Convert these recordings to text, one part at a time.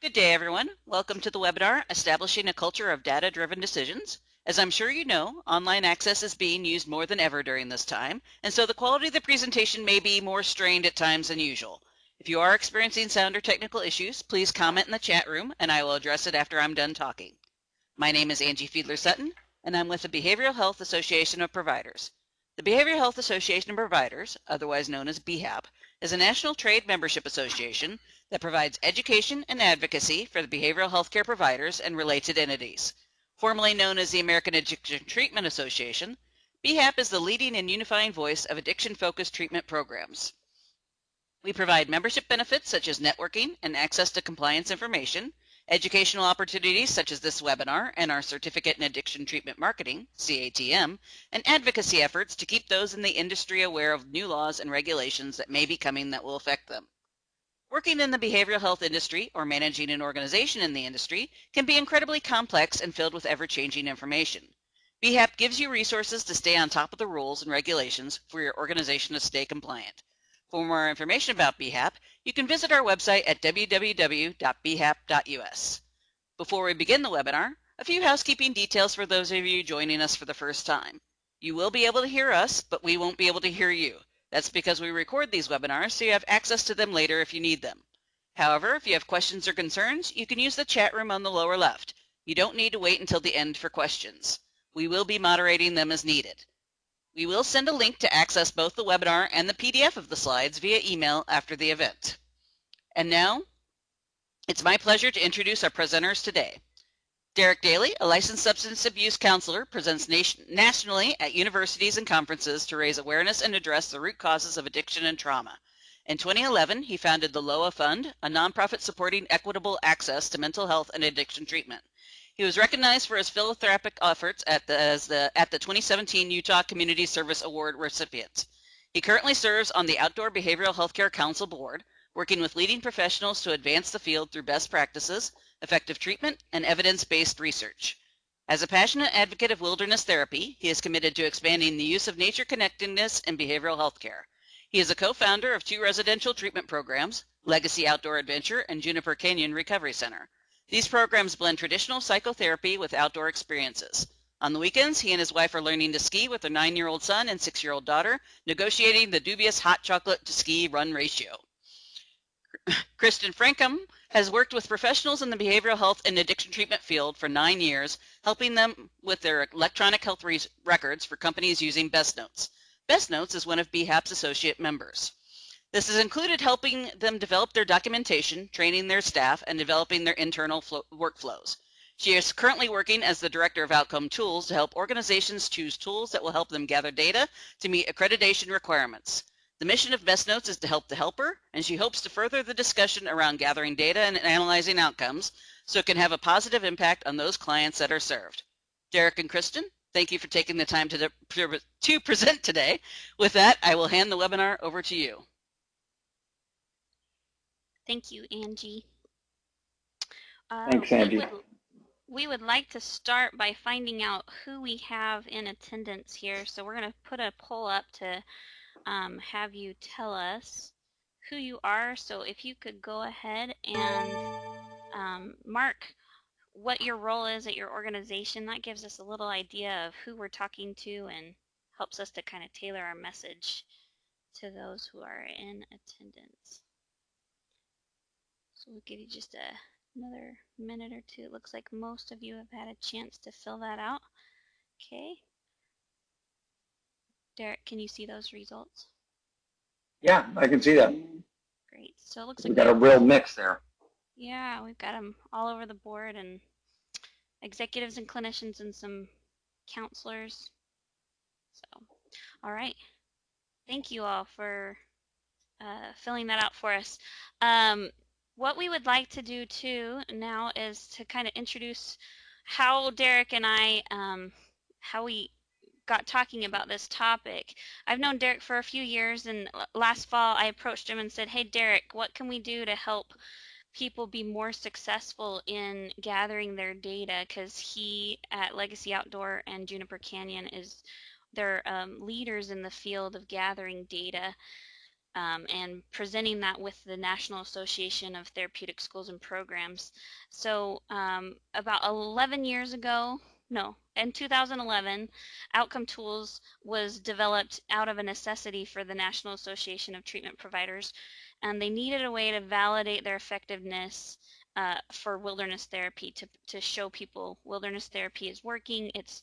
Good day, everyone. Welcome to the webinar, Establishing a Culture of Data-Driven Decisions. As I'm sure you know, online access is being used more than ever during this time, and so the quality of the presentation may be more strained at times than usual. If you are experiencing sound or technical issues, please comment in the chat room, and I will address it after I'm done talking. My name is Angie Fiedler-Sutton, and I'm with the Behavioral Health Association of Providers. The Behavioral Health Association of Providers, otherwise known as BHAP, is a national trade membership association that provides education and advocacy for the behavioral health care providers and related entities. Formerly known as the American Addiction Treatment Association, BHAP is the leading and unifying voice of addiction-focused treatment programs. We provide membership benefits such as networking and access to compliance information, educational opportunities such as this webinar and our Certificate in Addiction Treatment Marketing, CATM, and advocacy efforts to keep those in the industry aware of new laws and regulations that may be coming that will affect them. Working in the behavioral health industry or managing an organization in the industry can be incredibly complex and filled with ever-changing information. BHAP gives you resources to stay on top of the rules and regulations for your organization to stay compliant. For more information about BHAP, you can visit our website at www.bhap.us. Before we begin the webinar, a few housekeeping details for those of you joining us for the first time. You will be able to hear us, but we won't be able to hear you. That's because we record these webinars so you have access to them later if you need them. However, if you have questions or concerns, you can use the chat room on the lower left. You don't need to wait until the end for questions. We will be moderating them as needed. We will send a link to access both the webinar and the PDF of the slides via email after the event. And now, it's my pleasure to introduce our presenters today. Derek Daley, a licensed substance abuse counselor, presents nationally at universities and conferences to raise awareness and address the root causes of addiction and trauma. In 2011, he founded the LOA Fund, a nonprofit supporting equitable access to mental health and addiction treatment. He was recognized for his philanthropic efforts at the 2017 Utah Community Service Award recipient. He currently serves on the Outdoor Behavioral Healthcare Council Board, working with leading professionals to advance the field through best practices, effective treatment, and evidence-based research. As a passionate advocate of wilderness therapy, he is committed to expanding the use of nature connectedness in behavioral health care. He is a co-founder of two residential treatment programs, Legacy Outdoor Adventure and Juniper Canyon Recovery Center. These programs blend traditional psychotherapy with outdoor experiences. On the weekends, he and his wife are learning to ski with their 9-year-old son and 6-year-old daughter, negotiating the dubious hot chocolate to ski run ratio. Kristen Francom has worked with professionals in the behavioral health and addiction treatment field for 9 years, helping them with their electronic health records for companies using BestNotes. BestNotes is one of BHAP's associate members. This has included helping them develop their documentation, training their staff, and developing their internal workflows. She is currently working as the director of OutcomeTools to help organizations choose tools that will help them gather data to meet accreditation requirements. The mission of BestNotes is to help the helper, and she hopes to further the discussion around gathering data and analyzing outcomes so it can have a positive impact on those clients that are served. Derek and Kristen, thank you for taking the time to present today. With that, I will hand the webinar over to you. Thank you, Angie. Thanks, Angie. We would like to start by finding out who we have in attendance here. So we're going to put a poll up to have you tell us who you are. So if you could go ahead and mark what your role is at your organization, that gives us a little idea of who we're talking to and helps us to kind of tailor our message to those who are in attendance. So we'll give you just another minute or two. It looks like most of you have had a chance to fill that out. Okay. Derek, can you see those results? Yeah, I can see that. Great. So it looks We like got a real mix there. Yeah, we've got them all over the board, and executives and clinicians and some counselors. So, all right. Thank you all for filling that out for us. What we would like to do too now is to kind of introduce how Derek and I, how we got talking about this topic. I've known Derek for a few years, and last fall I approached him and said, hey Derek, what can we do to help people be more successful in gathering their data? Because he at Legacy Outdoor and Juniper Canyon they're leaders in the field of gathering data. and presenting that with the National Association of Therapeutic Schools and Programs. So about 11 years ago, no, in 2011, OutcomeTools was developed out of a necessity for the National Association of Treatment Providers, and they needed a way to validate their effectiveness for wilderness therapy, to show people wilderness therapy is working, it's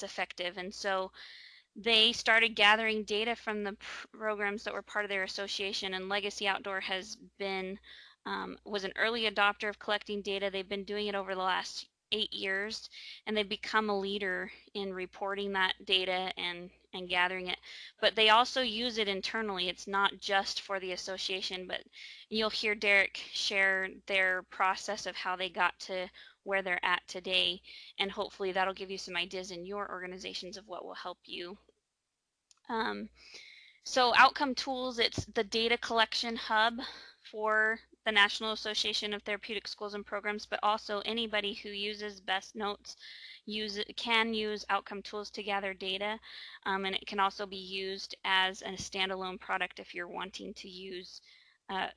effective. And so they started gathering data from the programs that were part of their association, and Legacy Outdoor has been was an early adopter of collecting data. They've been doing it over the last 8 years, and they've become a leader in reporting that data and gathering it. But they also use it internally. It's not just for the association, but you'll hear Derek share their process of how they got to where they're at today, and hopefully that'll give you some ideas in your organizations of what will help you. So OutcomeTools, it's the data collection hub for the National Association of Therapeutic Schools and Programs, but also anybody who uses BestNotes can use OutcomeTools to gather data, and it can also be used as a standalone product if you're wanting to use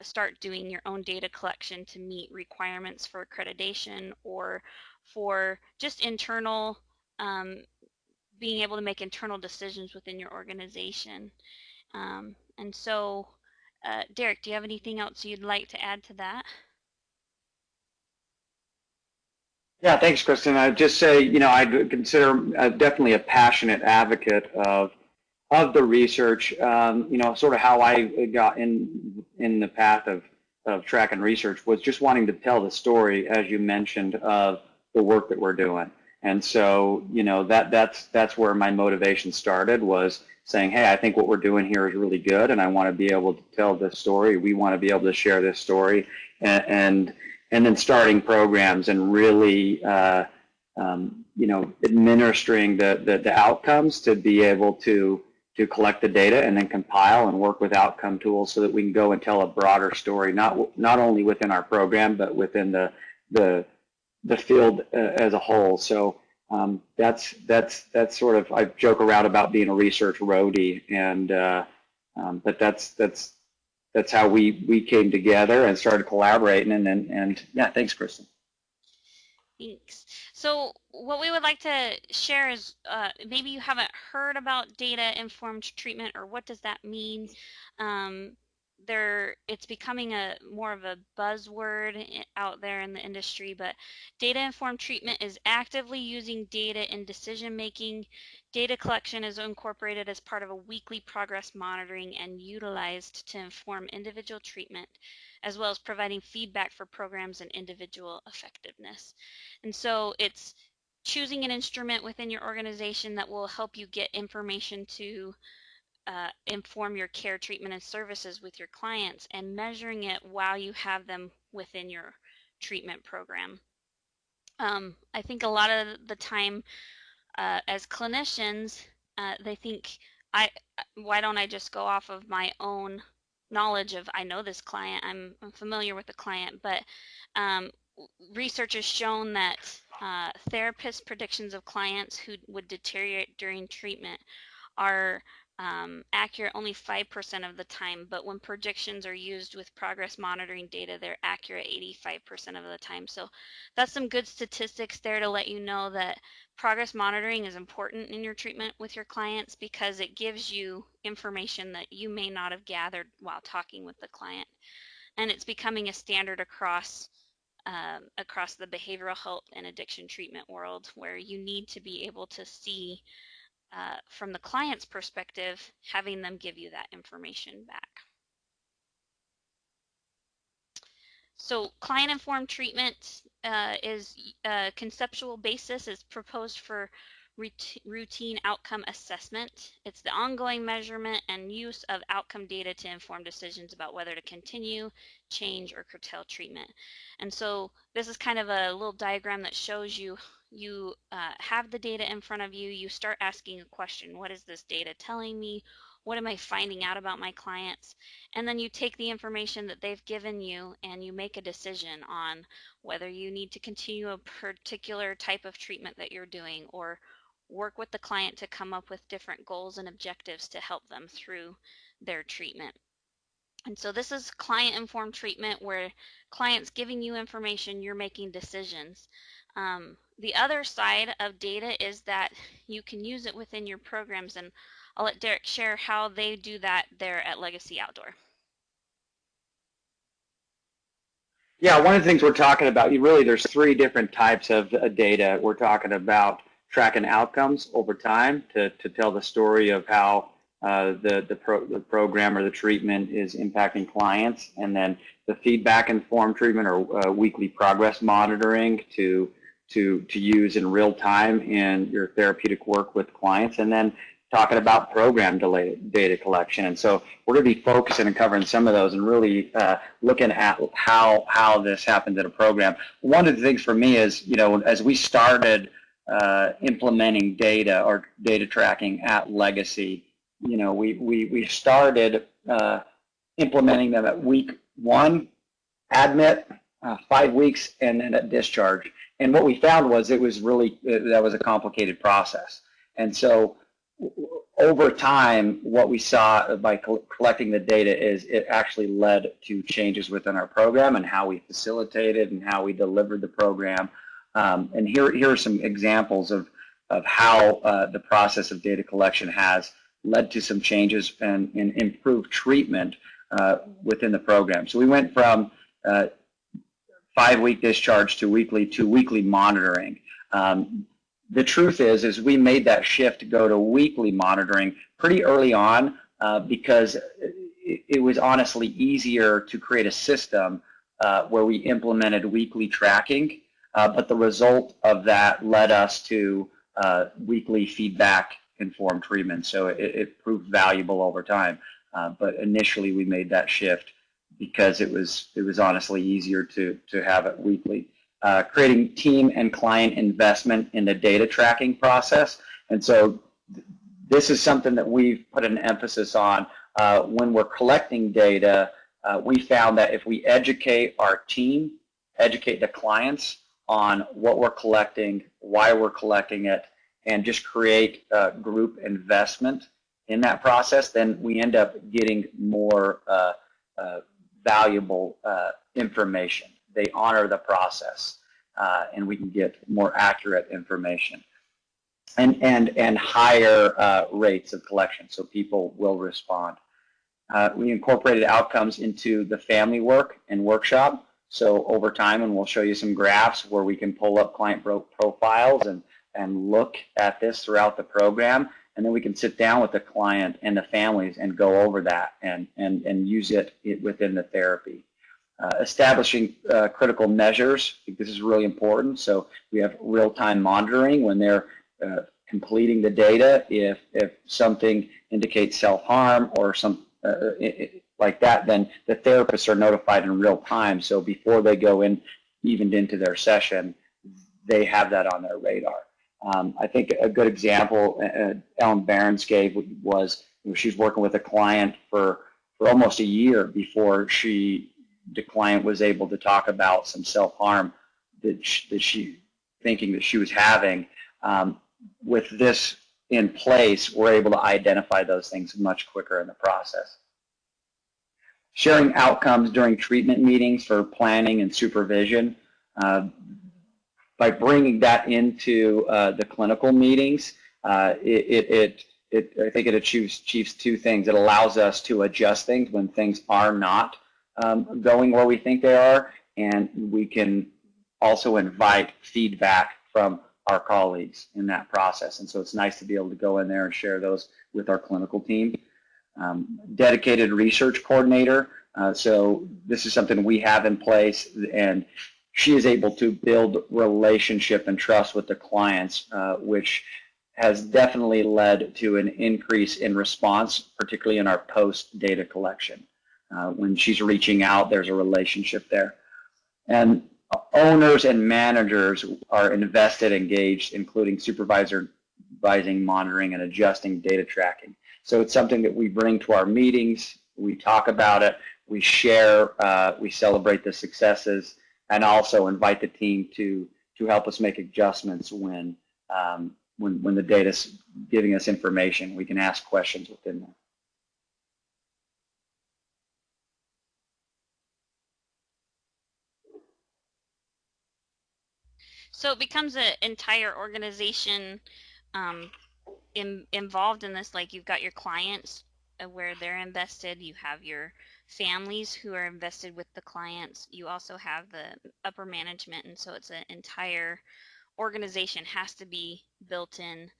start doing your own data collection to meet requirements for accreditation or for just internal being able to make internal decisions within your organization. And so, Derek, do you have anything else you'd like to add to that? Yeah, thanks, Kristen. I'd just say, I'd consider definitely a passionate advocate of the research. Sort of how I got in the path of track and research was just wanting to tell the story, as you mentioned, of the work that we're doing. And so, that's where my motivation started, was saying, hey, I think what we're doing here is really good, and I want to be able to tell this story. We want to be able to share this story, and then starting programs and really, administering the outcomes to be able to collect the data and then compile and work with OutcomeTools so that we can go and tell a broader story, not only within our program, but within the field as a whole. So that's sort of, I joke around about being a research roadie, but that's how we came together and started collaborating, and yeah, thanks, Kristen. Thanks. So what we would like to share is maybe you haven't heard about data-informed treatment, or what does that mean? It's becoming more of a buzzword out there in the industry, but data-informed treatment is actively using data in decision-making. Data collection is incorporated as part of a weekly progress monitoring and utilized to inform individual treatment, as well as providing feedback for programs and individual effectiveness. And so it's choosing an instrument within your organization that will help you get information to inform your care, treatment, and services with your clients, and measuring it while you have them within your treatment program. I think a lot of the time as clinicians, they think, why don't I just go off of my own knowledge of, I know this client, I'm familiar with the client, but research has shown that therapist predictions of clients who would deteriorate during treatment are accurate only 5% of the time, but when predictions are used with progress monitoring data, they're accurate 85% of the time. So that's some good statistics there to let you know that progress monitoring is important in your treatment with your clients, because it gives you information that you may not have gathered while talking with the client. And it's becoming a standard across the behavioral health and addiction treatment world, where you need to be able to see from the client's perspective, having them give you that information back. So client-informed treatment is a conceptual basis is proposed for routine outcome assessment. It's the ongoing measurement and use of outcome data to inform decisions about whether to continue, change, or curtail treatment. And so this is kind of a little diagram that shows you have the data in front of you. You start asking a question: what is this data telling me? What am I finding out about my clients? And then you take the information that they've given you and you make a decision on whether you need to continue a particular type of treatment that you're doing, or work with the client to come up with different goals and objectives to help them through their treatment. And so this is client-informed treatment, where clients giving you information, you're making decisions. The other side of data is that you can use it within your programs, and I'll let Derek share how they do that there at Legacy Outdoor. Yeah, one of the things we're talking about, really there's 3 different types of data. We're talking about tracking outcomes over time to tell the story of how the program or the treatment is impacting clients, and then the feedback informed treatment or weekly progress monitoring to use in real time in your therapeutic work with clients, and then talking about program data collection. And so we're going to be focusing and covering some of those and really looking at how this happens in a program. One of the things for me is, as we started implementing data or data tracking at Legacy, we started implementing them at week 1, admit, 5 weeks, and then at discharge. And what we found was that was a complicated process. And so over time, what we saw by collecting the data is it actually led to changes within our program and how we facilitated and how we delivered the program. And here are some examples of how the process of data collection has led to some changes and improved treatment within the program. So we went from 5-week discharge to weekly monitoring. The truth is we made that shift to go to weekly monitoring pretty early on because it was honestly easier to create a system where we implemented weekly tracking, but the result of that led us to weekly feedback informed treatment. So it proved valuable over time. But initially we made that shift because it was honestly easier to have it weekly. Creating team and client investment in the data tracking process. And so this is something that we've put an emphasis on. When we're collecting data, we found that if we educate our team, educate the clients on what we're collecting, why we're collecting it, and just create group investment in that process, then we end up getting more valuable information. They honor the process, and we can get more accurate information and higher rates of collection, so people will respond. We incorporated outcomes into the family work and workshop. So over time, and we'll show you some graphs where we can pull up client profiles and look at this throughout the program, and then we can sit down with the client and the families and go over that and use it within the therapy. Establishing critical measures, I think this is really important. So we have real-time monitoring when they're completing the data. If something indicates self-harm or some like that, then the therapists are notified in real time. So before they go even into their session, they have that on their radar. I think a good example Ellen Behrens gave was she was working with a client for almost a year before the client was able to talk about some self-harm that she thinking that she was having. With this in place, we're able to identify those things much quicker in the process. Sharing outcomes during treatment meetings for planning and supervision. By bringing that into the clinical meetings, I think it achieves 2 things. It allows us to adjust things when things are not going where we think they are, and we can also invite feedback from our colleagues in that process. And so it's nice to be able to go in there and share those with our clinical team. Dedicated research coordinator. So this is something we have in place, and she is able to build relationship and trust with the clients, which has definitely led to an increase in response, particularly in our post-data collection. When she's reaching out, there's a relationship there. And owners and managers are invested, engaged, including supervising, monitoring, and adjusting data tracking. So it's something that we bring to our meetings, we talk about it, we share, we celebrate the successes, and also invite the team to help us make adjustments when when the data's giving us information, we can ask questions within that. So it becomes an entire organization involved in this. Like, you've got your clients where they're invested, you have your families who are invested with the clients, you also have the upper management, and so it's an entire organization has to be built in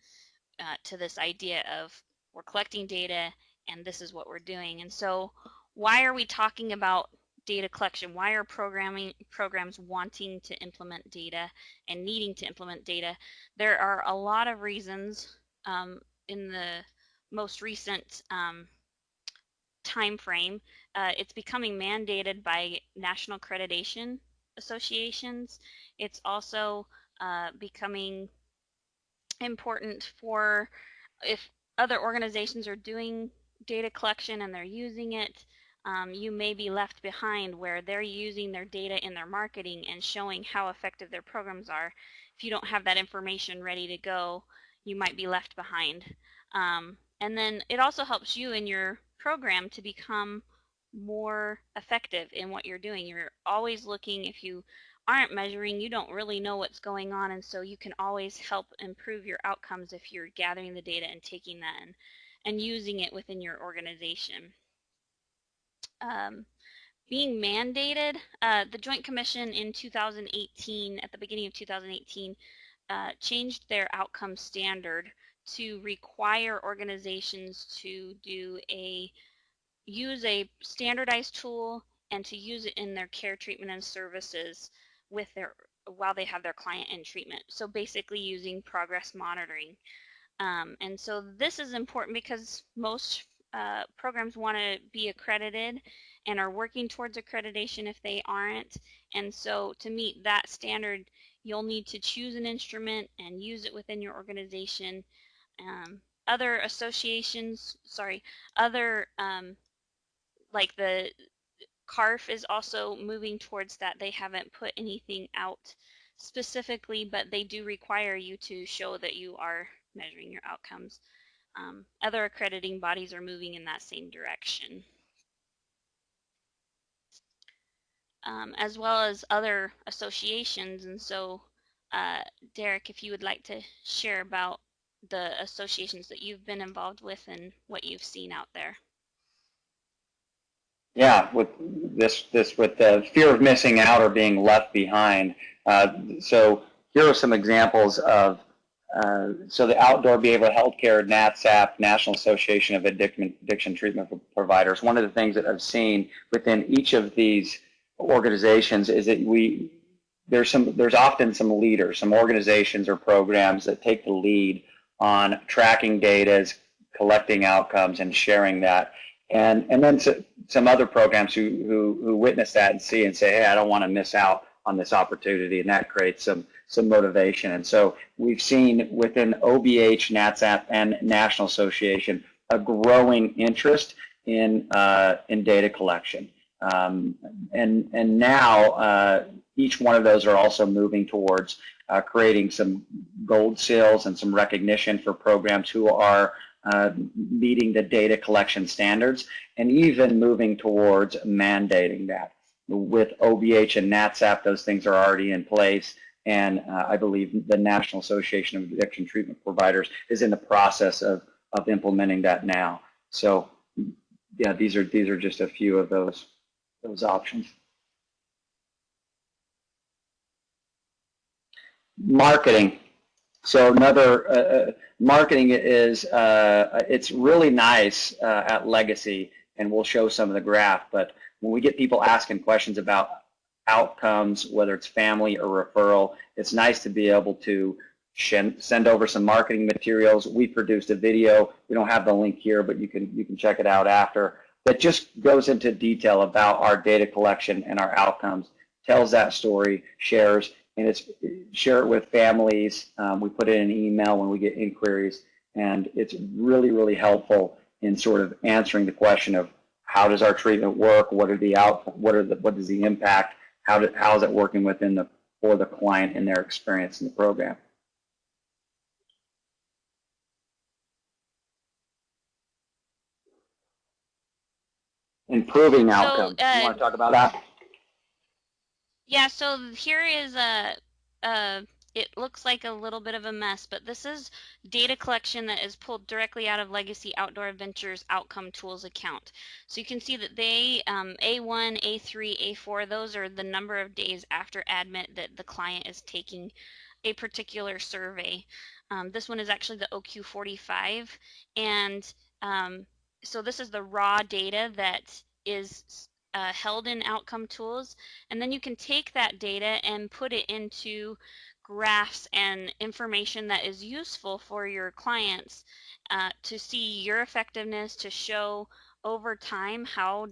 to this idea of we're collecting data and this is what we're doing. And so why are we talking about data collection? Why are programs wanting to implement data and needing to implement data? There are a lot of reasons. In the most recent time frame, it's becoming mandated by national accreditation associations. It's also becoming important for if other organizations are doing data collection and they're using it, you may be left behind where they're using their data in their marketing and showing how effective their programs are. If you don't have that information ready to go, you might be left behind. And then it also helps you in your program to become more effective in what you're doing. You're always looking. If you aren't measuring, you don't really know what's going on, and so you can always help improve your outcomes if you're gathering the data and taking that and using it within your organization. Being mandated, the Joint Commission in 2018, at the beginning of 2018, changed their outcome standard to require organizations to use a standardized tool and to use it in their care, treatment, and services while they have their client in treatment. So basically using progress monitoring. And so this is important because most programs want to be accredited and are working towards accreditation if they aren't. And so to meet that standard, you'll need to choose an instrument and use it within your organization. Other associations, like the CARF is also moving towards that. They haven't put anything out specifically, but they do require you to show that you are measuring your outcomes. Other accrediting bodies are moving in that same direction. As well as other associations. And so, Derek, if you would like to share about the associations that you've been involved with and what you've seen out there. Yeah, with with the fear of missing out or being left behind. So here are some examples of, so the Outdoor Behavioral Healthcare, NATSAP, National Association of Addiction Treatment Providers. One of the things that I've seen within each of these organizations is that there's often some leaders, some organizations or programs that take the lead on tracking data, collecting outcomes, and sharing that. And then some other programs who witness that and see and say, hey, I don't want to miss out on this opportunity, and that creates some motivation. And so we've seen within OBH, NATSAP, and National Association a growing interest in data collection. And now each one of those are also moving towards creating some gold seals and some recognition for programs who are meeting the data collection standards, and even moving towards mandating that. With OBH and NATSAP, those things are already in place, and I believe the National Association of Addiction Treatment Providers is in the process of implementing that now. So, yeah, these are just a few of those options. Marketing. So another marketing is it's really nice at Legacy, and we'll show some of the graph. But when we get people asking questions about outcomes, whether it's family or referral, it's nice to be able to send over some marketing materials. We produced a video. We don't have the link here, but you can check it out after. That just goes into detail about our data collection and our outcomes. Tells that story, shares. And share it with families. We put it in an email when we get inquiries, and it's really, really helpful in sort of answering the question of how does our treatment work, what is the impact, how is it working for the client and their experience in the program. improving So, outcomes. You want to talk about that? yeah, so here is it looks like a little bit of a mess, but this is data collection that is pulled directly out of Legacy Outdoor Adventures OutcomeTools account. So you can see that they, A1, A3, A4, those are the number of days after admit that the client is taking a particular survey. This one is actually the OQ45, and so this is the raw data that is held in OutcomeTools, and then you can take that data and put it into graphs and information that is useful for your clients to see your effectiveness, to show over time how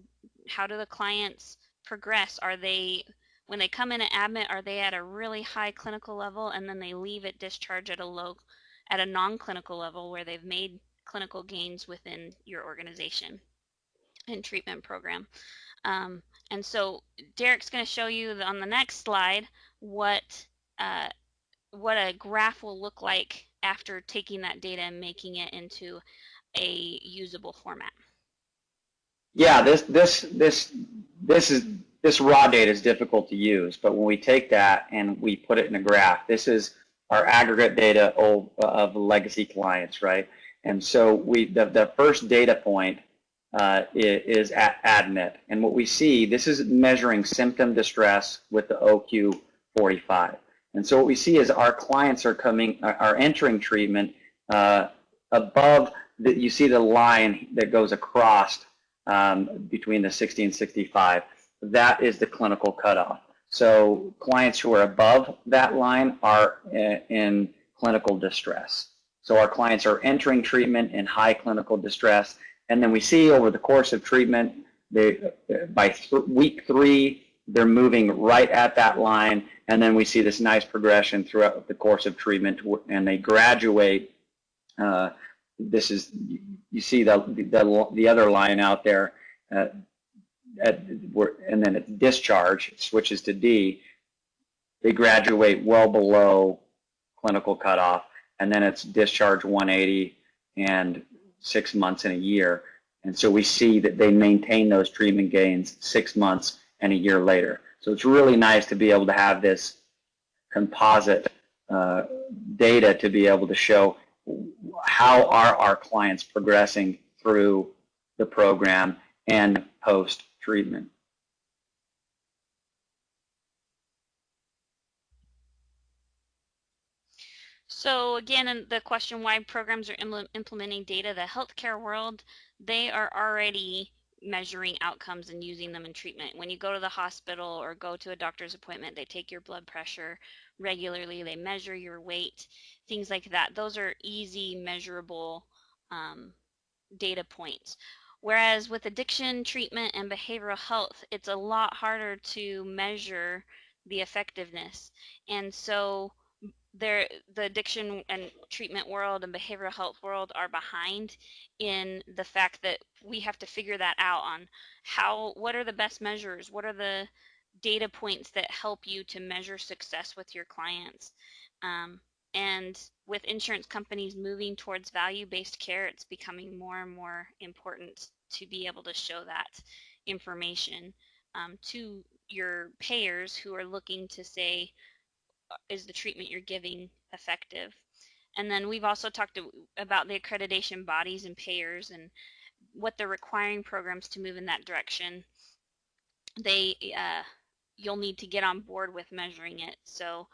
do the clients progress. Are they, when they come in at admit, are they at a really high clinical level and then they leave at discharge at a non-clinical level where they've made clinical gains within your organization and treatment program. And so Derek's going to show you on the next slide what a graph will look like after taking that data and making it into a usable format. Yeah, this raw data is difficult to use, but when we take that and we put it in a graph, this is our aggregate data of legacy clients, right? And so the first data point is at admit, and what we see, this is measuring symptom distress with the OQ45. And so what we see is our clients are entering treatment above you see the line that goes across between the 60 and 65. That is the clinical cutoff. So clients who are above that line are in clinical distress. So our clients are entering treatment in high clinical distress, and then we see over the course of treatment, by week 3, they're moving right at that line, and then we see this nice progression throughout the course of treatment, and they graduate. This is, you see the other line out there, and then it's discharge, it switches to D. They graduate well below clinical cutoff, and then it's discharge 180 and 6 months and a year. And so we see that they maintain those treatment gains 6 months and a year later. So it's really nice to be able to have this composite data to be able to show how are our clients progressing through the program and post-treatment. So again, the question why programs are implementing data, the healthcare world, they are already measuring outcomes and using them in treatment. When you go to the hospital or go to a doctor's appointment, they take your blood pressure regularly, they measure your weight, things like that. Those are easy, measurable data points. Whereas with addiction treatment and behavioral health, it's a lot harder to measure the effectiveness. And so the addiction and treatment world and behavioral health world are behind in the fact that we have to figure that out on what are the best measures, what are the data points that help you to measure success with your clients. And with insurance companies moving towards value-based care, it's becoming more and more important to be able to show that information to your payers who are looking to say, is the treatment you're giving effective? And then we've also talked about the accreditation bodies and payers and what they're requiring programs to move in that direction. You'll need to get on board with measuring it. So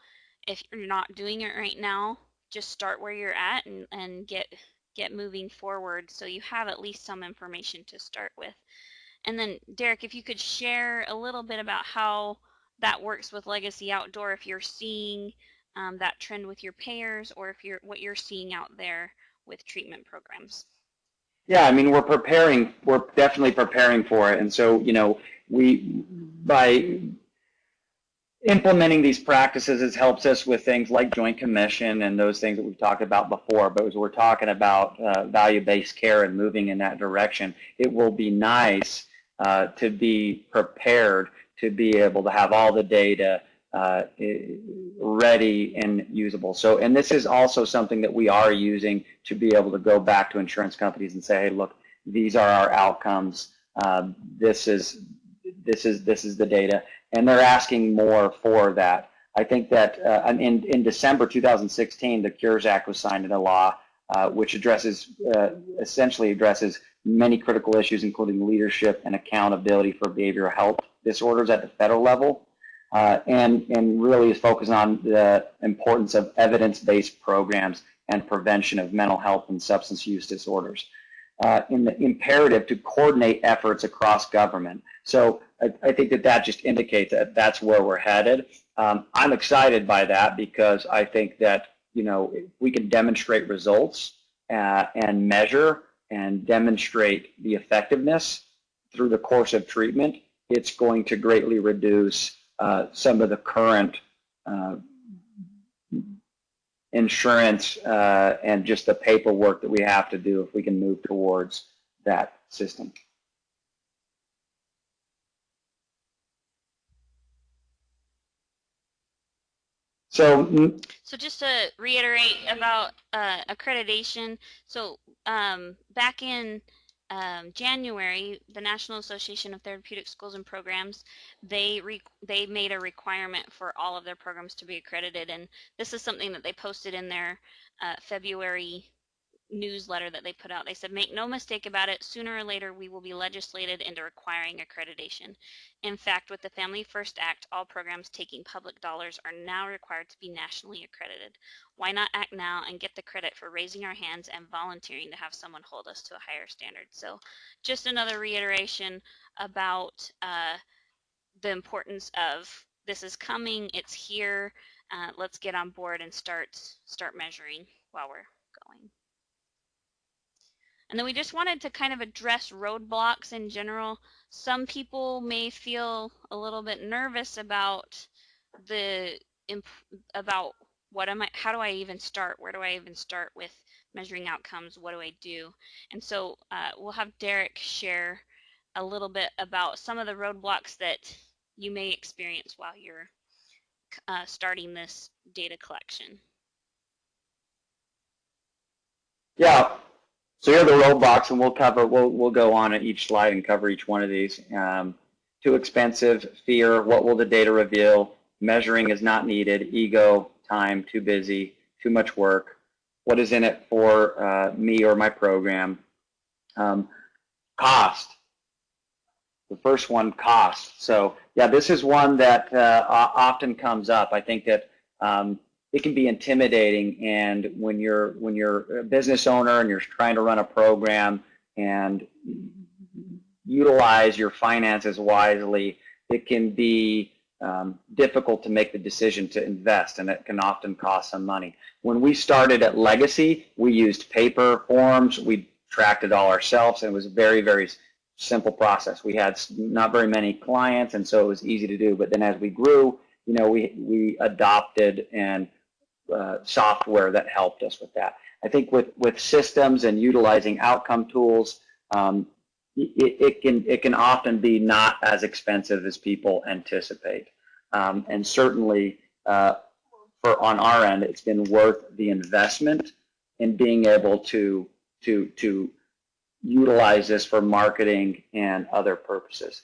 if you're not doing it right now, just start where you're at and get moving forward so you have at least some information to start with. And then Derek, if you could share a little bit about how that works with Legacy Outdoor, if you're seeing that trend with your payers, or if what you're seeing out there with treatment programs. Yeah, I mean, we're definitely preparing for it. And so, you know, by implementing these practices, it helps us with things like joint commission and those things that we've talked about before. But as we're talking about value-based care and moving in that direction, it will be nice to be prepared to be able to have all the data ready and usable. So, and this is also something that we are using to be able to go back to insurance companies and say, hey, look, these are our outcomes. this is the data, and they're asking more for that. I think that in December 2016, the Cures Act was signed into law, which essentially addresses many critical issues, including leadership and accountability for behavioral health disorders at the federal level, and really is focused on the importance of evidence-based programs and prevention of mental health and substance use disorders. In the imperative to coordinate efforts across government. So I think that just indicates that that's where we're headed. I'm excited by that because I think that, if we can demonstrate results and measure and demonstrate the effectiveness through the course of treatment, it's going to greatly reduce some of the current insurance and just the paperwork that we have to do if we can move towards that system. So just to reiterate about accreditation, so back in January, the National Association of Therapeutic Schools and Programs, they made a requirement for all of their programs to be accredited, and this is something that they posted in their February newsletter that they put out. They said, make no mistake about it, sooner or later we will be legislated into requiring accreditation. In fact, with the Family First Act, all programs taking public dollars are now required to be nationally accredited. Why not act now and get the credit for raising our hands and volunteering to have someone hold us to a higher standard? So just another reiteration about the importance of this is coming, it's here, let's get on board and start measuring while we're going. And then we just wanted to kind of address roadblocks in general. Some people may feel a little bit nervous about how do I even start? Where do I even start with measuring outcomes? What do I do? And so we'll have Derek share a little bit about some of the roadblocks that you may experience while you're starting this data collection. Yeah. So here are the roadblocks, and we'll go on at each slide and cover each one of these. Too expensive, fear, what will the data reveal, measuring is not needed, ego, time, too busy, too much work, what is in it for me or my program, cost. The first one, cost. So yeah, this is one that often comes up. I think that it can be intimidating, and when you're a business owner and you're trying to run a program and utilize your finances wisely, it can be difficult to make the decision to invest, and it can often cost some money. When we started at Legacy, we used paper forms. We tracked it all ourselves, and it was a very, very simple process. We had not very many clients, and so it was easy to do. But then as we grew, we adopted and software that helped us with that. I think with systems and utilizing outcome tools, it can often be not as expensive as people anticipate, and certainly on our end, it's been worth the investment in being able to utilize this for marketing and other purposes.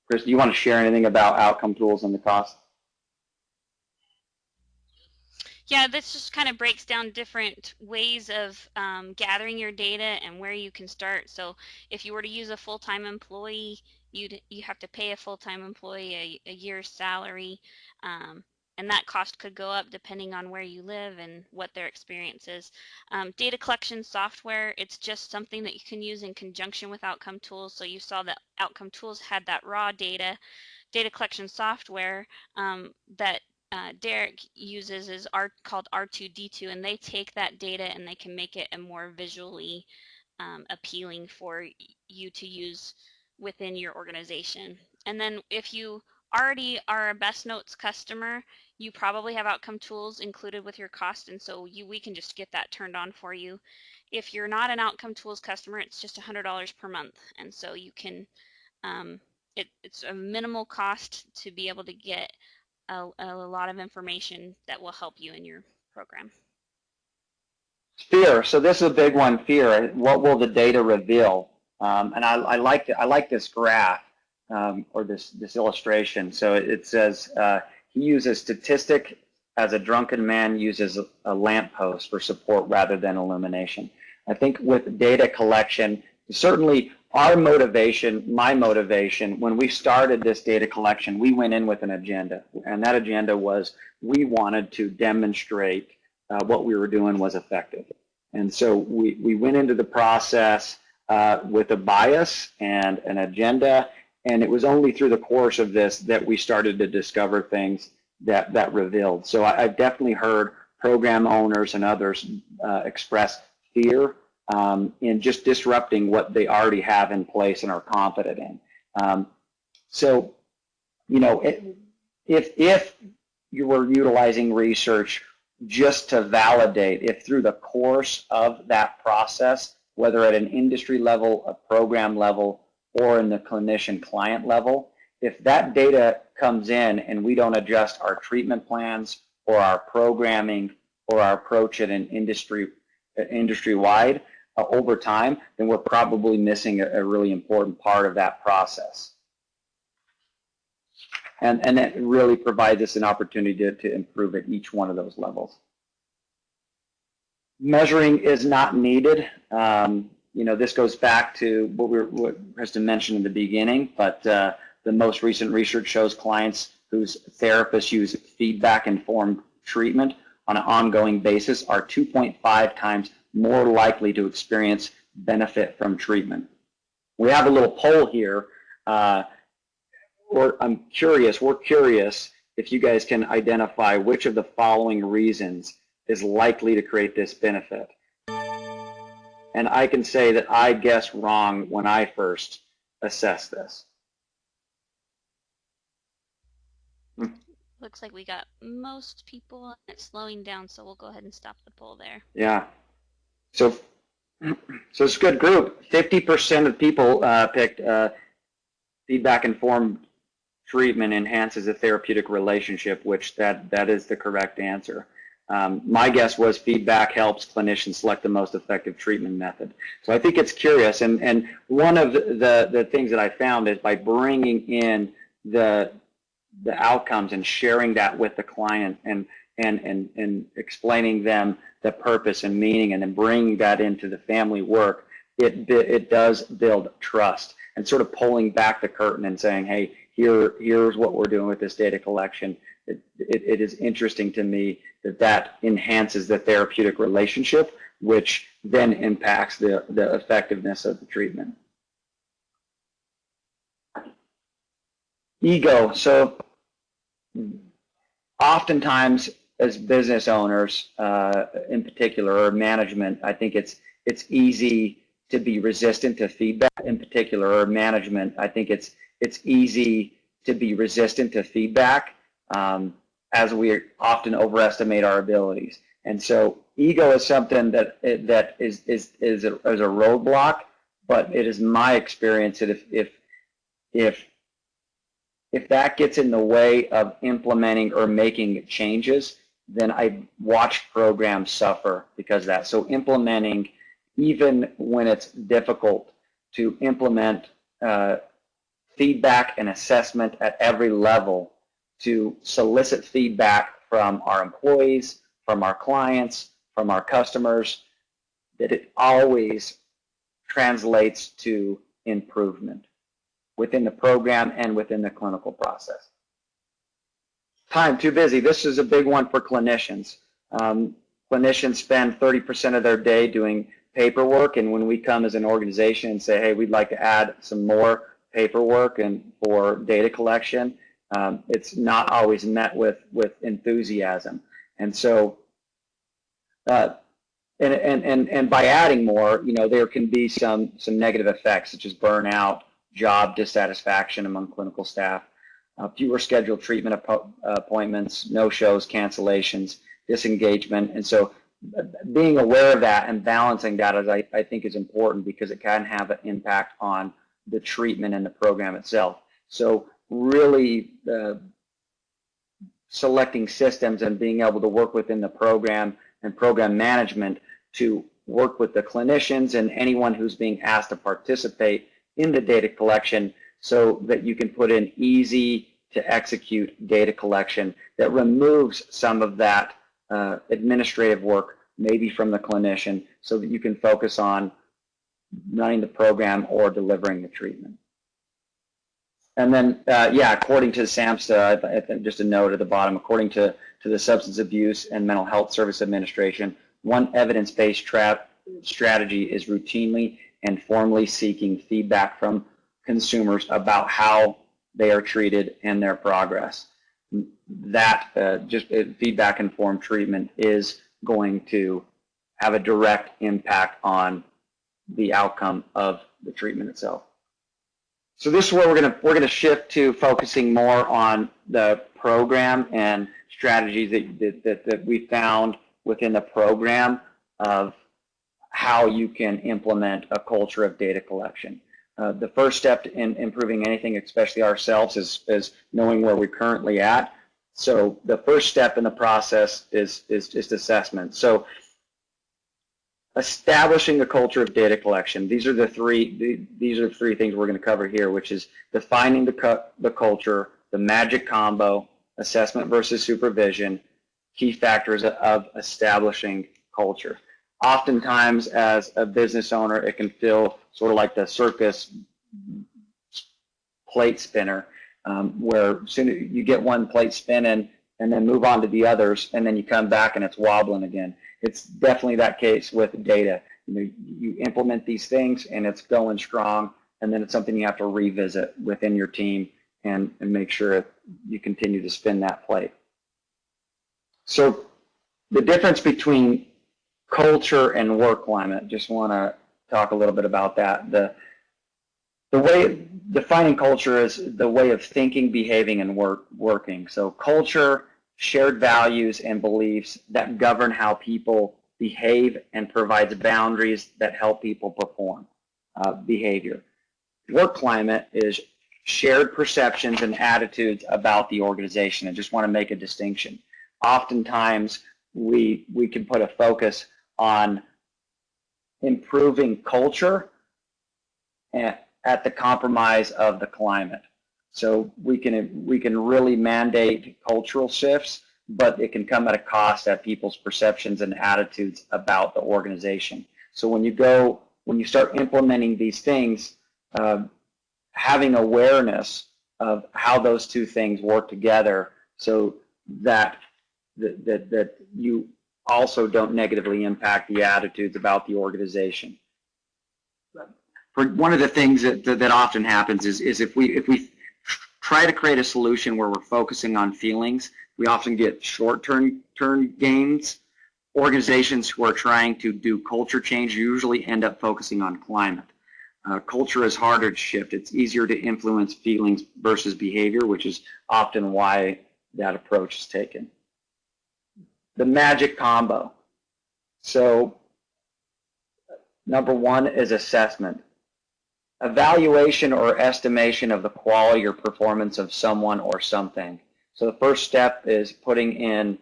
Chris, do you want to share anything about outcome tools and the cost? Yeah, this just kind of breaks down different ways of gathering your data and where you can start. So if you were to use a full-time employee, you have to pay a full-time employee a year's salary, and that cost could go up depending on where you live and what their experience is. Data collection software, it's just something that you can use in conjunction with outcome tools. So you saw that outcome tools had that raw data collection software that Derek uses is called R2D2, and they take that data and they can make it a more visually appealing for you to use within your organization. And then if you already are a BestNotes customer, you probably have outcome tools included with your cost, and so we can just get that turned on for you. If you're not an outcome tools customer, it's just $100 per month, and so you can it's a minimal cost to be able to get a lot of information that will help you in your program. Fear. So this is a big one, fear. What will the data reveal? And I like this graph or this illustration. So it says he uses statistic as a drunken man uses a lamppost for support rather than illumination. I think with data collection, certainly our motivation, my motivation, when we started this data collection, we went in with an agenda. And that agenda was we wanted to demonstrate what we were doing was effective. And so we went into the process with a bias and an agenda, and it was only through the course of this that we started to discover things that revealed. So I've definitely heard program owners and others express fear in just disrupting what they already have in place and are confident in. So, you know, if you were utilizing research just to validate, if through the course of that process, whether at an industry level, a program level, or in the clinician client level, if that data comes in and we don't adjust our treatment plans or our programming or our approach at an industry-wide over time, then we're probably missing a really important part of that process. And that really provides us an opportunity to improve at each one of those levels. Measuring is not needed. You know, this goes back to what Kristen mentioned in the beginning, but the most recent research shows clients whose therapists use feedback-informed treatment on an ongoing basis are 2.5 times more likely to experience benefit from treatment. We have a little poll here. We're curious if you guys can identify which of the following reasons is likely to create this benefit. And I can say that I guessed wrong when I first assessed this. Looks like we got most people, and it's slowing down, so we'll go ahead and stop the poll there. Yeah. So it's a good group. 50% of people picked feedback-informed treatment enhances a therapeutic relationship, which that is the correct answer. My guess was feedback helps clinicians select the most effective treatment method. So I think it's curious, and one of the things that I found is by bringing in the outcomes and sharing that with the client and explaining them the purpose and meaning and then bringing that into the family work, it does build trust and sort of pulling back the curtain and saying, hey, here's what we're doing with this data collection. It is interesting to me that enhances the therapeutic relationship, which then impacts the effectiveness of the treatment. Ego. So oftentimes as business owners in particular, or management, I think it's easy to be resistant to feedback. In particular, or management, I think it's easy to be resistant to feedback as we often overestimate our abilities. And so ego is something that is a roadblock, but it is my experience that if that gets in the way of implementing or making changes, then I watch programs suffer because of that. So implementing, even when it's difficult to implement feedback and assessment at every level, to solicit feedback from our employees, from our clients, from our customers, that it always translates to improvement within the program and within the clinical process. Time, too busy. This is a big one for clinicians. Clinicians spend 30% of their day doing paperwork, and when we come as an organization and say, hey, we'd like to add some more paperwork and for data collection, it's not always met with enthusiasm. And so, and by adding more, you know, there can be some negative effects such as burnout, job dissatisfaction among clinical staff, fewer scheduled treatment appointments, no-shows, cancellations, disengagement. And so being aware of that and balancing that I think is important because it can have an impact on the treatment and the program itself. So really selecting systems and being able to work within the program and program management to work with the clinicians and anyone who's being asked to participate in the data collection so that you can put in easy to execute data collection that removes some of that administrative work, maybe from the clinician, so that you can focus on running the program or delivering the treatment. And then, yeah, according to SAMHSA, I think just a note at the bottom, according to the Substance Abuse and Mental Health Service Administration, one evidence-based strategy is routinely and formally seeking feedback from consumers about how they are treated and their progress. That just feedback-informed treatment is going to have a direct impact on the outcome of the treatment itself. So this is where we're gonna shift to focusing more on the program and strategies that we found within the program of how you can implement a culture of data collection. The first step in improving anything, especially ourselves, is knowing where we're currently at. So the first step in the process is just assessment. So establishing a culture of data collection. These are the three things we're going to cover here, which is defining the culture, the magic combo, assessment versus supervision, key factors of establishing culture. Oftentimes, as a business owner, it can feel sort of like the circus plate spinner, where soon you get one plate spinning and then move on to the others, and then you come back and it's wobbling again. It's definitely that case with data. You implement these things and it's going strong, and then it's something you have to revisit within your team and make sure you continue to spin that plate. So the difference between culture and work climate, just want to talk a little bit about that. The way defining culture is the way of thinking, behaving, and working. So culture, shared values and beliefs that govern how people behave and provides boundaries that help people perform behavior. Work climate is shared perceptions and attitudes about the organization. I just want to make a distinction. Oftentimes, we can put a focus on improving culture at the compromise of the climate. So we can really mandate cultural shifts, but it can come at a cost at people's perceptions and attitudes about the organization. So when you start implementing these things, having awareness of how those two things work together, so that you also don't negatively impact the attitudes about the organization. One of the things that often happens is if we try to create a solution where we're focusing on feelings, we often get short-term gains. Organizations who are trying to do culture change usually end up focusing on climate. Culture is harder to shift. It's easier to influence feelings versus behavior, which is often why that approach is taken. The magic combo. So number one is assessment. Evaluation or estimation of the quality or performance of someone or something. So the first step is putting in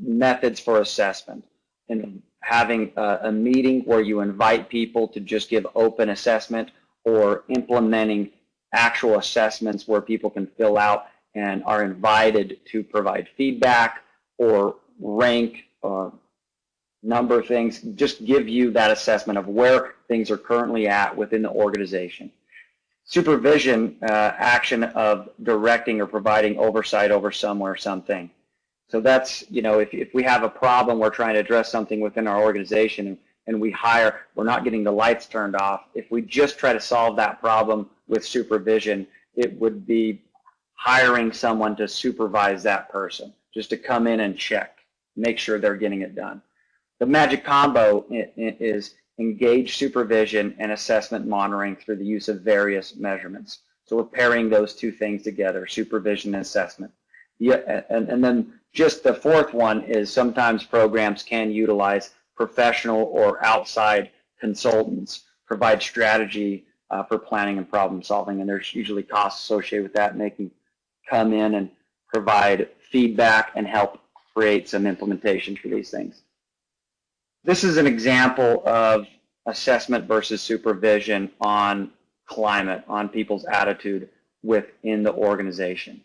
methods for assessment and having a meeting where you invite people to just give open assessment, or implementing actual assessments where people can fill out and are invited to provide feedback or rank or number things, just give you that assessment of where things are currently at within the organization. Supervision, action of directing or providing oversight over someone or something. So that's, if we have a problem, we're trying to address something within our organization, and we're not getting the lights turned off. If we just try to solve that problem with supervision, it would be hiring someone to supervise that person, just to come in and check, make sure they're getting it done. The magic combo is engage supervision and assessment monitoring through the use of various measurements. So we're pairing those two things together, supervision and assessment. And then just the fourth one is sometimes programs can utilize professional or outside consultants, provide strategy for planning and problem solving, and there's usually costs associated with that, and they can come in and provide feedback and help create some implementation for these things. This is an example of assessment versus supervision on climate, on people's attitude within the organization.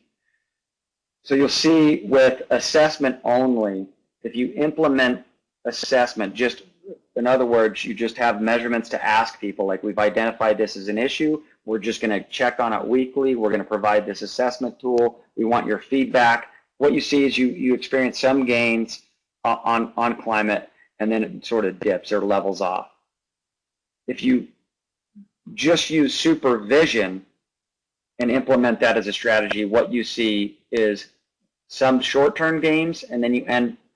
So you'll see with assessment only, if you implement assessment, just in other words, you just have measurements to ask people, like we've identified this as an issue, we're just going to check on it weekly, we're going to provide this assessment tool, we want your feedback. What you see is you experience some gains on climate, and then it sort of dips or levels off. If you just use supervision and implement that as a strategy, what you see is some short-term gains, and then you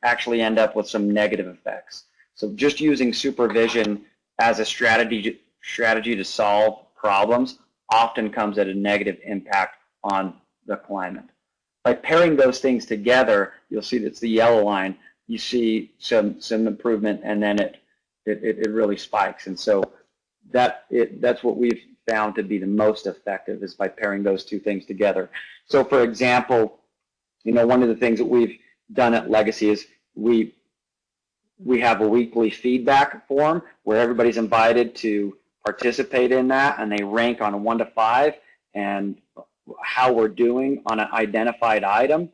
actually end up with some negative effects. So just using supervision as a strategy to solve problems often comes at a negative impact on the climate. By pairing those things together, you'll see that's the yellow line. You see some improvement, and then it really spikes. And so that's what we've found to be the most effective, is by pairing those two things together. So for example, one of the things that we've done at Legacy is we have a weekly feedback form where everybody's invited to participate in that, and they rank on a 1 to 5 and how we're doing on an identified item.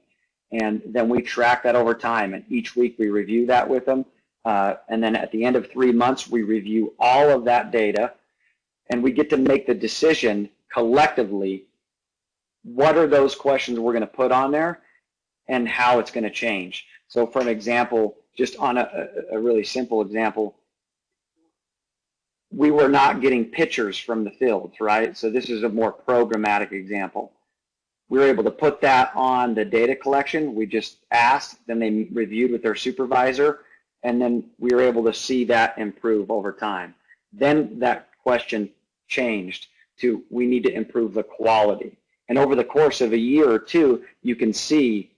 And then we track that over time, and each week we review that with them. And then at the end of 3 months, we review all of that data, and we get to make the decision collectively, what are those questions we're going to put on there and how it's going to change. So for an example, just on a really simple example, we were not getting pictures from the fields, right? So this is a more programmatic example. We were able to put that on the data collection. We just asked, then they reviewed with their supervisor, and then we were able to see that improve over time. Then that question changed to, we need to improve the quality. And over the course of a year or two, you can see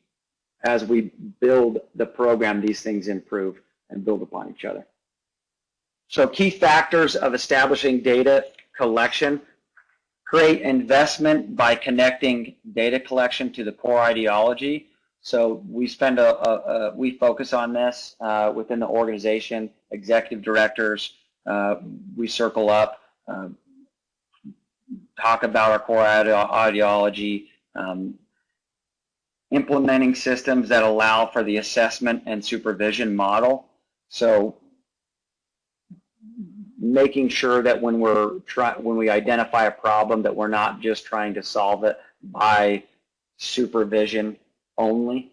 as we build the program, these things improve and build upon each other. So key factors of establishing data collection: create investment by connecting data collection to the core ideology. So we spend we focus on this within the organization. Executive directors, we circle up, talk about our core ideology, implementing systems that allow for the assessment and supervision model. So making sure that when we identify a problem, that we're not just trying to solve it by supervision only.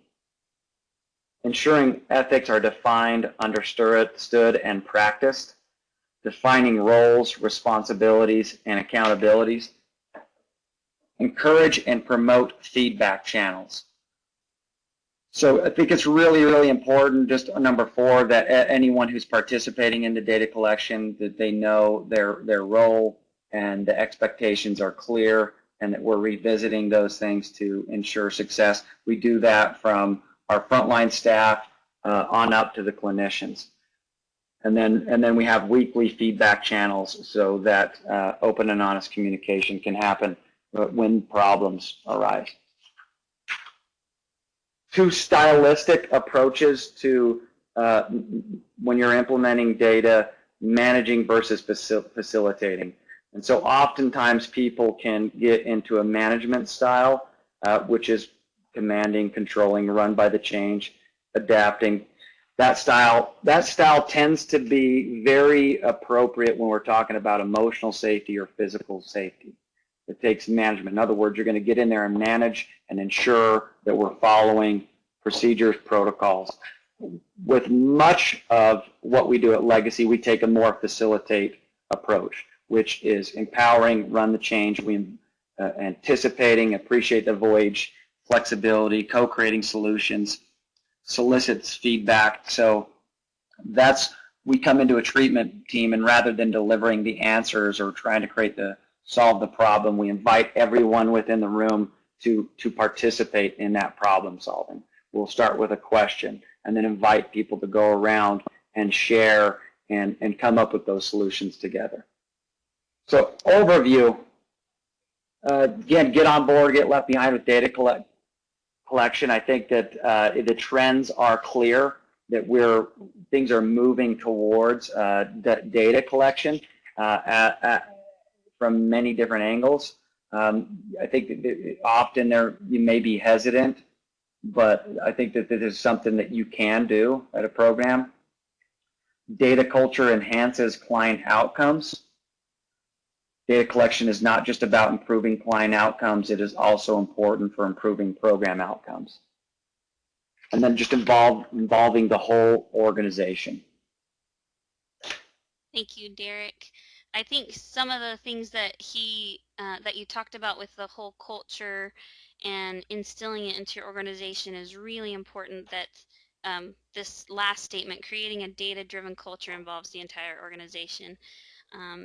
Ensuring ethics are defined, understood, and practiced. Defining roles, responsibilities, and accountabilities. Encourage and promote feedback channels. So I think it's really, really important, just number 4, that anyone who's participating in the data collection, that they know their role and the expectations are clear, and that we're revisiting those things to ensure success. We do that from our frontline staff on up to the clinicians. And then we have weekly feedback channels so that open and honest communication can happen when problems arise. 2 stylistic approaches to when you're implementing data, managing versus facilitating. And so oftentimes people can get into a management style, which is commanding, controlling, run by the change, adapting. That style tends to be very appropriate when we're talking about emotional safety or physical safety. It takes management. In other words, you're going to get in there and manage and ensure that we're following procedures, protocols. With much of what we do at Legacy, we take a more facilitate approach, which is empowering, run the change, anticipating, appreciate the voyage, flexibility, co-creating solutions, solicits feedback. So we come into a treatment team, and rather than delivering the answers or trying to solve the problem, we invite everyone within the room to participate in that problem solving. We'll start with a question and then invite people to go around and share and come up with those solutions together. So overview, again, get on board, get left behind with data collection. I think that the trends are clear. things are moving towards data collection from many different angles. I think that often you may be hesitant, but I think that this is something that you can do at a program. Data culture enhances client outcomes. Data collection is not just about improving client outcomes, it is also important for improving program outcomes. And then just involving the whole organization. Thank you, Derek. I think some of the things that that you talked about with the whole culture and instilling it into your organization is really important. That this last statement, creating a data-driven culture, involves the entire organization.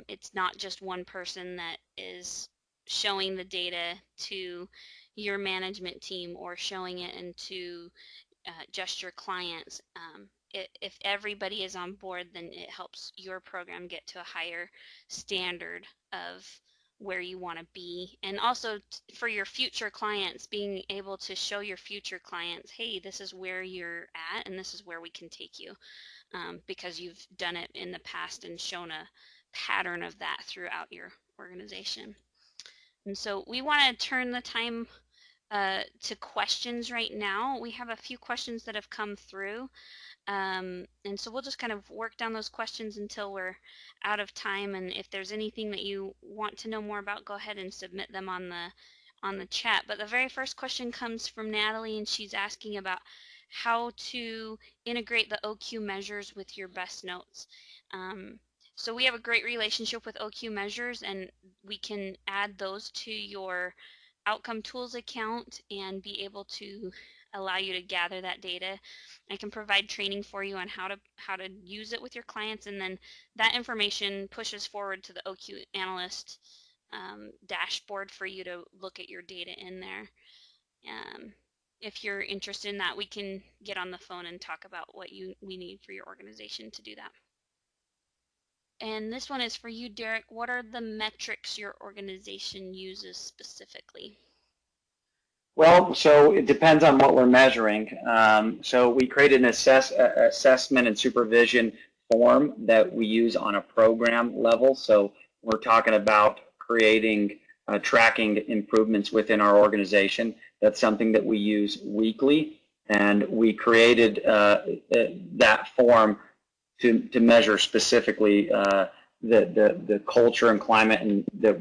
It's not just one person that is showing the data to your management team or showing it into just your clients. If everybody is on board, then it helps your program get to a higher standard of where you want to be. And also for your future clients, being able to show your future clients, hey, this is where you're at and this is where we can take you, because you've done it in the past and shown a pattern of that throughout your organization. And so we want to turn the time to questions right now. We have a few questions that have come through, and so we'll just kind of work down those questions until we're out of time. And if there's anything that you want to know more about, go ahead and submit them on the chat. But the very first question comes from Natalie, and she's asking about how to integrate the OQ measures with your BestNotes. So we have a great relationship with OQ measures, and we can add those to your OutcomeTools account and be able to allow you to gather that data. I can provide training for you on how to use it with your clients, and then that information pushes forward to the OQ analyst dashboard for you to look at your data in there. If you're interested in that, we can get on the phone and talk about what we need for your organization to do that. And this one is for you, Derek. What are the metrics your organization uses specifically? Well, so it depends on what we're measuring. So we created an assessment and supervision form that we use on a program level. So we're talking about creating tracking improvements within our organization. That's something that we use weekly, and we created that form to measure specifically the culture and climate, and that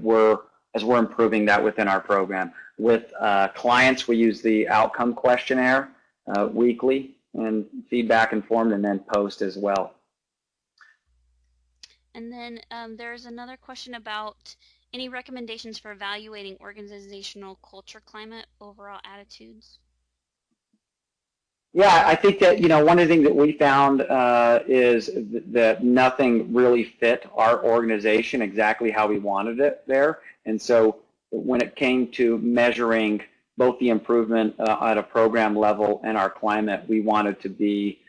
as we're improving that within our program. With clients, we use the outcome questionnaire weekly and feedback informed, and then post as well. And then there's another question about any recommendations for evaluating organizational culture, climate, overall attitudes. Yeah, I think that, one of the things that we found is that nothing really fit our organization exactly how we wanted it there. And so when it came to measuring both the improvement at a program level and our climate, we wanted to be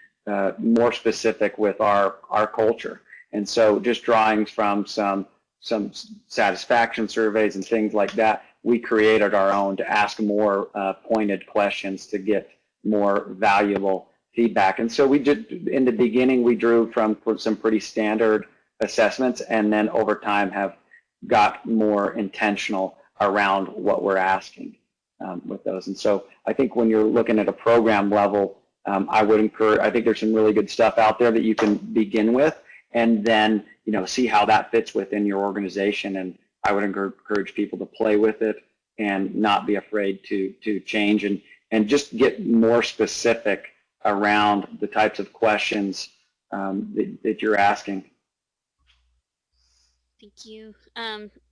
more specific with our culture. And so just drawing from some satisfaction surveys and things like that, we created our own to ask more pointed questions to get more valuable feedback. And so we did, in the beginning, we drew from some pretty standard assessments, and then over time have got more intentional around what we're asking with those. And so I think when you're looking at a program level, I would encourage, I think there's some really good stuff out there that you can begin with, and then see how that fits within your organization. And I would encourage people to play with it and not be afraid to change, and just get more specific around the types of questions that you're asking. Thank you.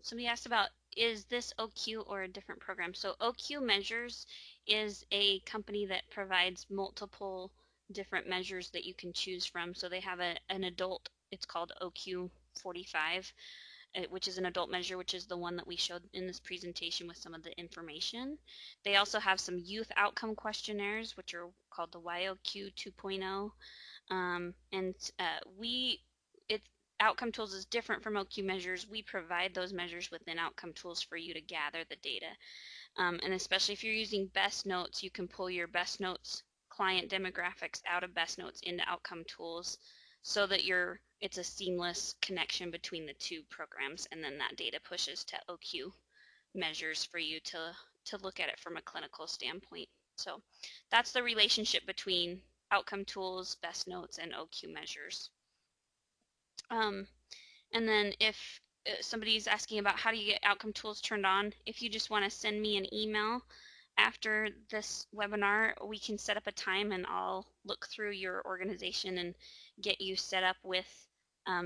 Somebody asked about, is this OQ or a different program? So OQ Measures is a company that provides multiple different measures that you can choose from. So they have an adult, it's called OQ 45, which is an adult measure, which is the one that we showed in this presentation with some of the information. They also have some youth outcome questionnaires, which are called the YOQ 2.0. And OutcomeTools is different from OQ measures. We provide those measures within OutcomeTools for you to gather the data. And especially if you're using BestNotes, you can pull your BestNotes client demographics out of BestNotes into OutcomeTools so that it's a seamless connection between the two programs, and then that data pushes to OQ measures for you to look at it from a clinical standpoint. So that's the relationship between OutcomeTools, BestNotes, and OQ measures. And then if somebody's asking about how do you get OutcomeTools turned on, if you just want to send me an email after this webinar, we can set up a time and I'll look through your organization and get you set up with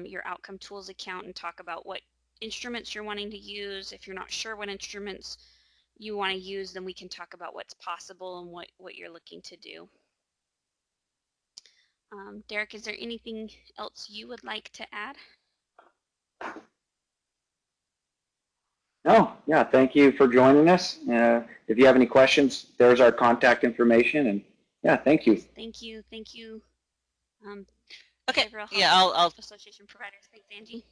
your OutcomeTools account and talk about what instruments you're wanting to use. If you're not sure what instruments you want to use, then we can talk about what's possible and what you're looking to do. Derek, is there anything else you would like to add? No, yeah, thank you for joining us. If you have any questions, there's our contact information, and yeah, thank you. Thank you. Okay, Behavioral Health yeah, I'll Association providers. Thanks, Angie.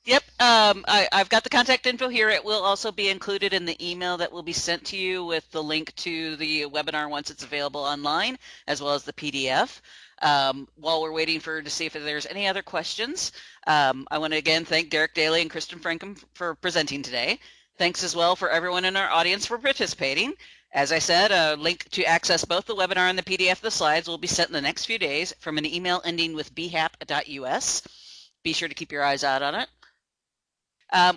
Yep, I've got the contact info here. It will also be included in the email that will be sent to you with the link to the webinar once it's available online, as well as the PDF. While we're waiting to see if there's any other questions, I want to again thank Derek Daley and Kristen Francom for presenting today. Thanks as well for everyone in our audience for participating. As I said, a link to access both the webinar and the PDF of the slides will be sent in the next few days from an email ending with bhap.us. Be sure to keep your eyes out on it.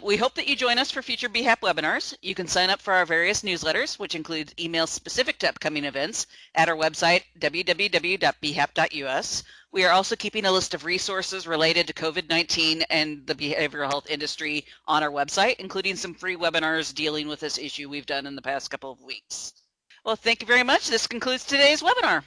We hope that you join us for future BHAP webinars. You can sign up for our various newsletters, which includes emails specific to upcoming events at our website, www.bhap.us. We are also keeping a list of resources related to COVID-19 and the behavioral health industry on our website, including some free webinars dealing with this issue we've done in the past couple of weeks. Well, thank you very much. This concludes today's webinar.